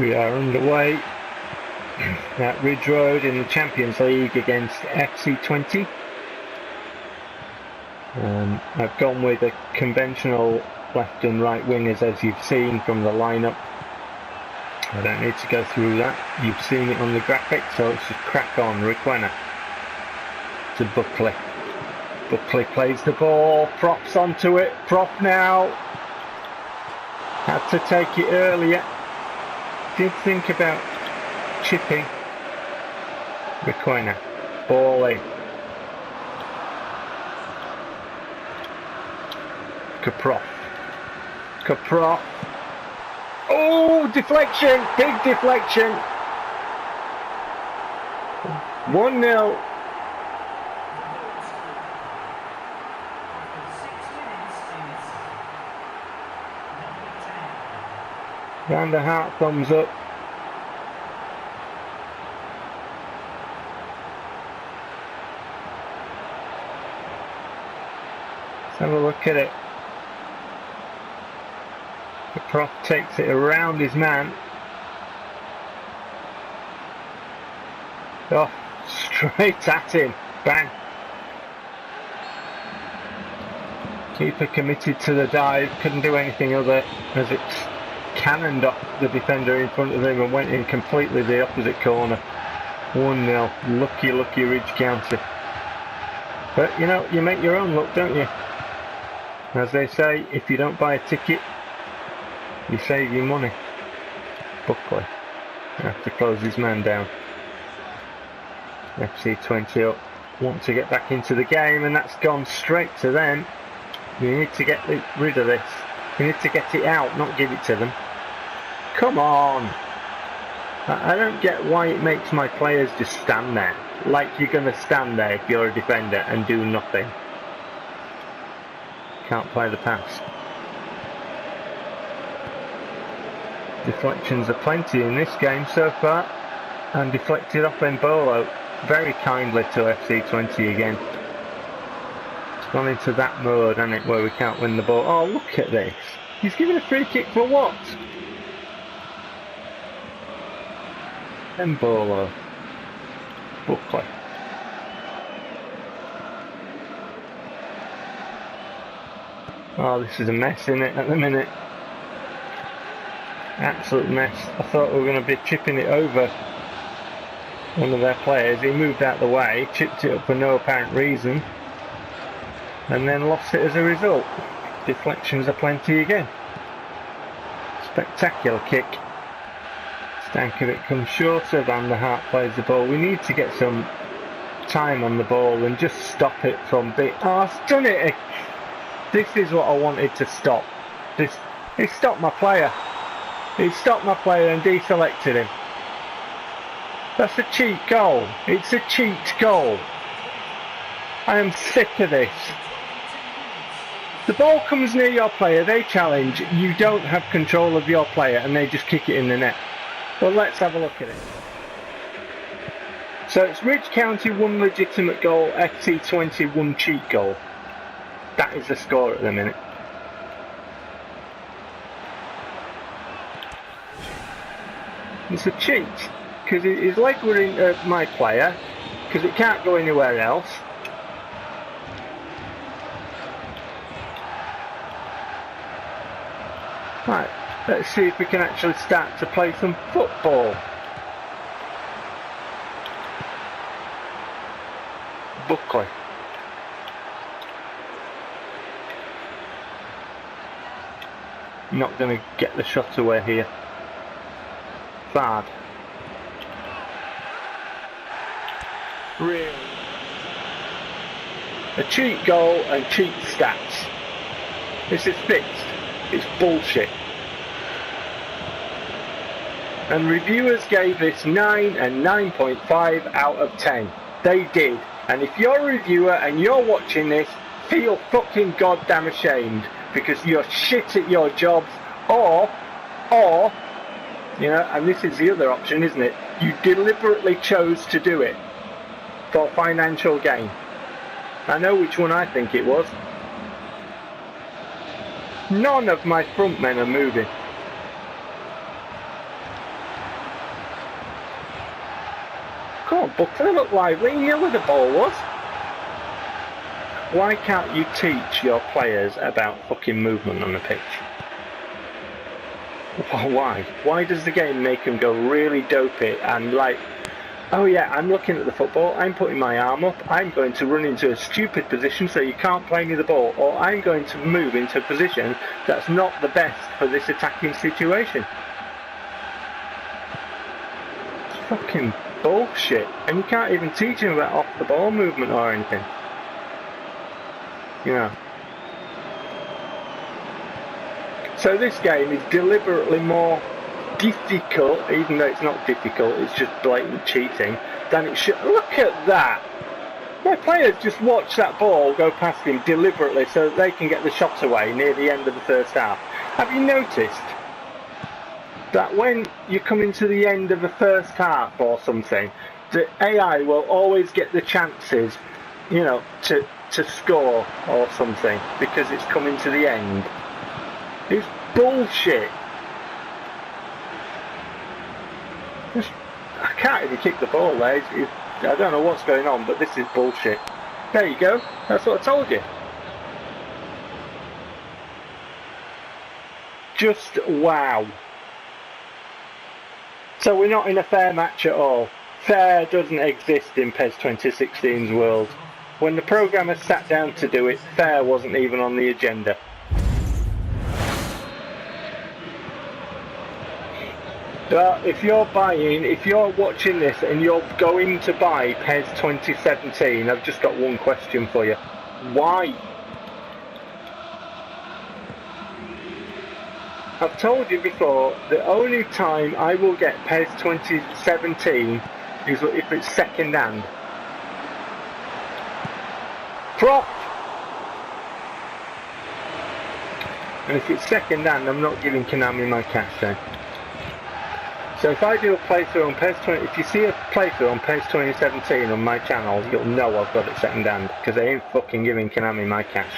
We are underway at Ridge Road in the Champions League against FC Twente. I've gone with a conventional left and right wingers, as you've seen from the lineup. I don't need to go through that. You've seen it on the graphic, so let's just crack on. Requena to Buckley. Buckley plays the ball, Props onto it. Prop now. Had to take it earlier. Did think about chipping. Requena. Ball in. Kaproff. Oh, deflection! Big deflection! 1-0. Van der Hart thumbs up. Let's have a look at it. The Prof takes it around his man. Oh, straight at him. Bang. Keeper committed to the dive. Couldn't do anything other as it's cannoned off the defender in front of him and went in completely the opposite corner. 1-0. Lucky Ridge County. But you know, you make your own luck, don't you? As they say, if you don't buy a ticket, you save your money. Buckley have to close his man down. FC Twente up, want to get back into the game, and that's gone straight to them. You need to get rid of this. You need to get it out, not give it to them. Come on! I don't get why it makes my players just stand there. Like you're going to stand there if you're a defender and do nothing. Can't play the pass. Deflections are plenty in this game so far, and deflected off Embolo very kindly to FC Twente again. It's gone into that mode, hasn't it, where we can't win the ball. Oh, look at this. He's given a free kick for what? Embolo. Buckley. Oh, this is a mess, isn't it, at the minute? Absolute mess. I thought we were going to be chipping it over one of their players. He moved out the way, chipped it up for no apparent reason, and then lost it as a result. Deflections are plenty again. Spectacular kick. Stankovic comes shorter. Van der Hart plays the ball. We need to get some time on the ball and just stop it from being... Oh, it's done it! This is what I wanted to stop. He stopped my player. He stopped my player and deselected him. That's a cheat goal. It's a cheat goal. I am sick of this. The ball comes near your player, they challenge, you don't have control of your player and they just kick it in the net. Well, let's have a look at it. So it's Ridge County 1 legitimate goal, FC Twente 1 cheat goal. That is the score at the minute. It's a cheat, because his leg were in my player, because it can't go anywhere else. Right, let's see if we can actually start to play some football. Buckley. Not going to get the shot away here. Bad. Really? A cheat goal and cheat stats. This is fixed. It's bullshit. And reviewers gave this 9 and 9.5 out of 10. They did. And if you're a reviewer and you're watching this, feel fucking goddamn ashamed, because you're shit at your jobs, or, you know, and this is the other option, isn't it? You deliberately chose to do it for financial gain. I know which one I think it was. None of my front men are moving. look bucked, they look lively, you knew where the ball was. Why can't you teach your players about fucking movement on the pitch? Why? Why does the game make them go really dopey and like, oh yeah, I'm looking at the football, I'm putting my arm up, I'm going to run into a stupid position so you can't play me the ball, or I'm going to move into a position that's not the best for this attacking situation. It's fucking bullshit. And you can't even teach them about off the ball movement or anything. You know. So this game is deliberately more difficult, even though it's not difficult, it's just blatant cheating, than it should. Look at that! My players just watch that ball go past him deliberately so that they can get the shot away near the end of the first half. Have you noticed that when you come into the end of the first half or something, the AI will always get the chances, you know, to score or something because it's coming to the end? It's bullshit. I can't even kick the ball there. I don't know what's going on, but this is bullshit. There you go. That's what I told you. Just wow. So we're not in a fair match at all. Fair doesn't exist in PES 2016's world. When the programmers sat down to do it, fair wasn't even on the agenda. But if you're watching this and you're going to buy PES 2017, I've just got one question for you. Why? I've told you before, the only time I will get PES 2017 is if it's second hand. Prop! And if it's second hand, I'm not giving Konami my cash then. So if I do a playthrough on PES 20, if you see a playthrough on PES 2017 on my channel, you'll know I've got it second hand, because I ain't fucking giving Konami my cash.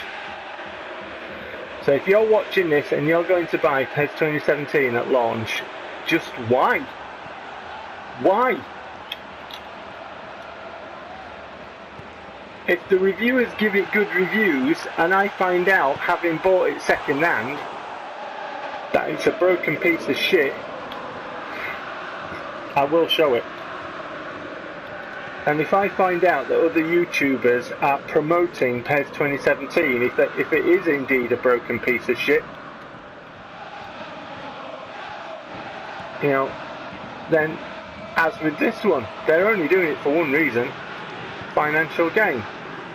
So if you're watching this and you're going to buy PES 2017 at launch, just why? Why? If the reviewers give it good reviews and I find out, having bought it second hand, that it's a broken piece of shit, I will show it. And if I find out that other YouTubers are promoting PES 2017, if it is indeed a broken piece of shit, you know, then as with this one, they're only doing it for one reason: financial gain.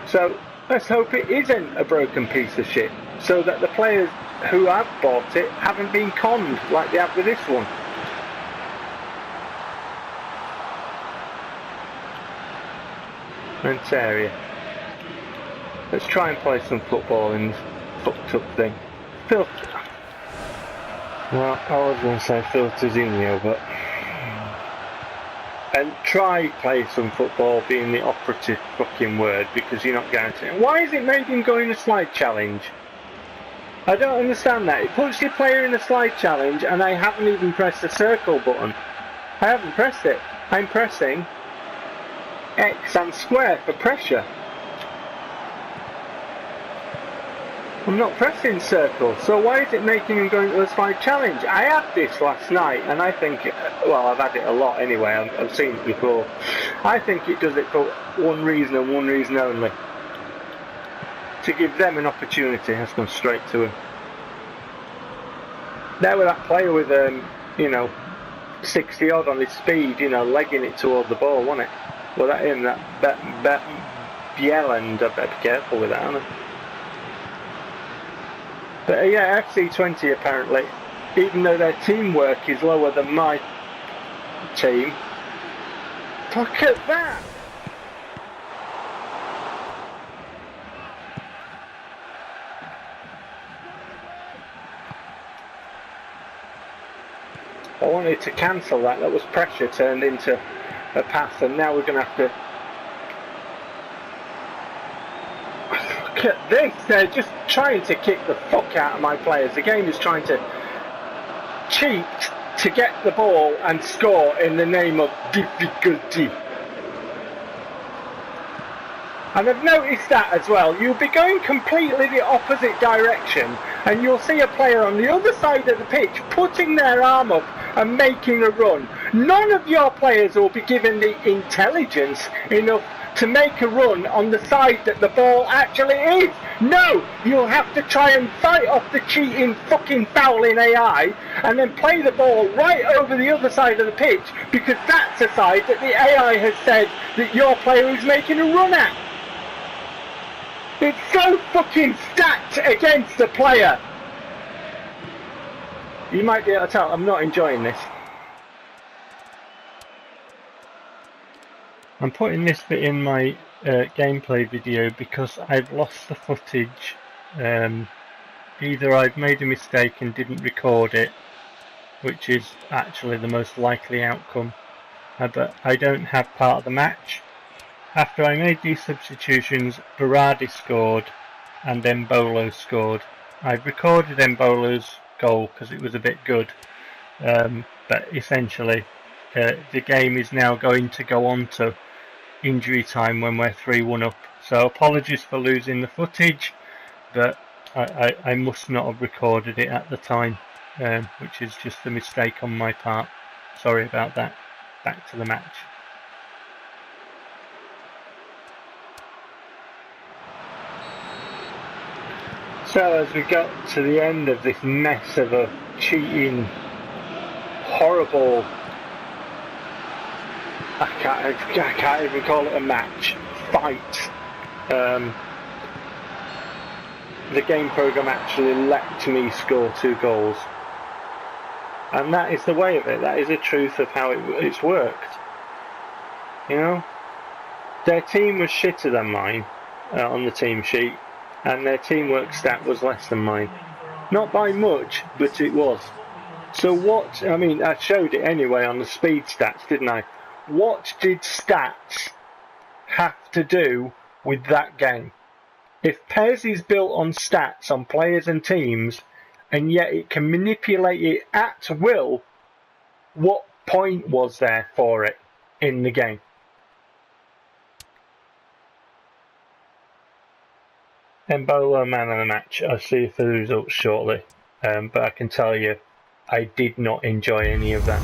So let's hope it isn't a broken piece of shit, so that the players who have bought it haven't been conned like they have with this one. Area. Let's try and play some football in this fucked up thing. Well, I was going to say Filterzinho, but... And try play some football being the operative fucking word, because you're not guaranteed. Why is it made him go in a slide challenge? I don't understand that. It puts your player in a slide challenge and I haven't even pressed the circle button. I haven't pressed it. I'm pressing X and square for pressure. I'm not pressing circle, so why is it making him go into a slide challenge? I had this last night and I think, well, I've had it a lot anyway, I've seen it before. I think it does it for one reason and one reason only: to give them an opportunity. That's gone straight to him. There with that player with, you know, 60 odd on his speed, you know, legging it toward the ball, wasn't it? Well, that him, that Bieland, I better be careful with that, aren't I? But yeah, FC Twente apparently, even though their teamwork is lower than my team, look at that! I wanted to cancel that. That was pressure turned into a pass, and now we're going to have to... Look at this! They're just trying to kick the fuck out of my players. The game is trying to cheat to get the ball and score in the name of difficulty. And I've noticed that as well. You'll be going completely the opposite direction and you'll see a player on the other side of the pitch putting their arm up and making a run. None of your players will be given the intelligence enough to make a run on the side that the ball actually is. No, you'll have to try and fight off the cheating fucking fouling AI and then play the ball right over the other side of the pitch because that's the side that the AI has said that your player is making a run at. It's so fucking stacked against the player. You might be able to tell I'm not enjoying this. I'm putting this bit in my gameplay video because I've lost the footage. Either I've made a mistake and didn't record it, which is actually the most likely outcome, but I don't have part of the match. After I made these substitutions, Berardi scored and Embolo scored. I've recorded Embolo's goal because it was a bit good, but essentially the game is now going to go on to injury time when we're 3-1 up. So apologies for losing the footage, but I must not have recorded it at the time, which is just a mistake on my part. Sorry about that. Back to the match. So as we got to the end of this mess of a cheating, horrible, I can't even call it a match, fight, the game programme actually let me score 2 goals. And that is the way of it, that is the truth of how it's worked. You know? Their team was shitter than mine on the team sheet. And their teamwork stat was less than mine. Not by much, but it was. So what, I mean, I showed it anyway on the speed stats, didn't I? What did stats have to do with that game? If PES is built on stats on players and teams, and yet it can manipulate it at will, what point was there for it in the game? Embolo, man of the match. I'll see the results shortly, but I can tell you I did not enjoy any of that.